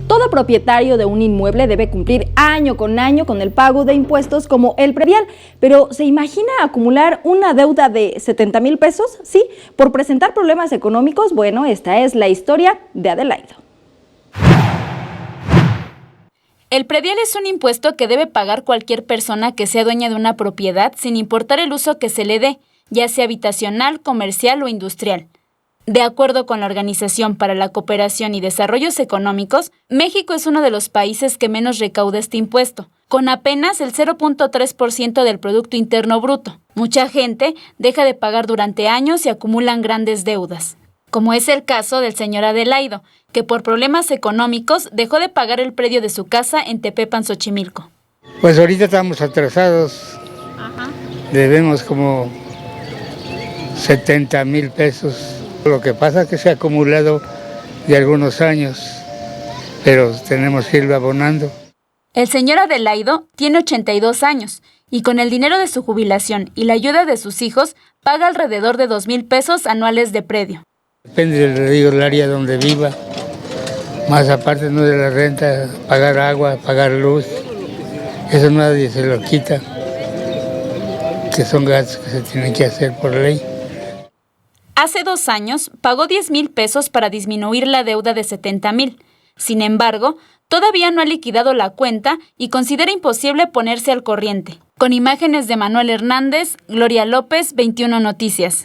Todo propietario de un inmueble debe cumplir año con el pago de impuestos como el predial, pero ¿se imagina acumular una deuda de 70,000 pesos? Sí, por presentar problemas económicos. Bueno, esta es la historia de Adelaido. El predial es un impuesto que debe pagar cualquier persona que sea dueña de una propiedad sin importar el uso que se le dé, ya sea habitacional, comercial o industrial. De acuerdo con la Organización para la Cooperación y Desarrollos Económicos, México es uno de los países que menos recauda este impuesto, con apenas el 0.3% del Producto Interno Bruto. Mucha gente deja de pagar durante años y acumulan grandes deudas, como es el caso del señor Adelaido, que por problemas económicos dejó de pagar el predio de su casa en Tepepan, Xochimilco. Pues ahorita estamos atrasados. Debemos como 70,000 pesos. Lo que pasa es que se ha acumulado de algunos años, pero tenemos que irlo abonando. El señor Adelaido tiene 82 años y con el dinero de su jubilación y la ayuda de sus hijos paga alrededor de 2,000 pesos anuales de predio. Depende del área donde viva, más aparte no de la renta, pagar agua, pagar luz, eso nadie se lo quita, que son gastos que se tienen que hacer por ley. Hace 2 años pagó 10,000 pesos para disminuir la deuda de 70,000. Sin embargo, todavía no ha liquidado la cuenta y considera imposible ponerse al corriente. Con imágenes de Manuel Hernández, Gloria López, 21 Noticias.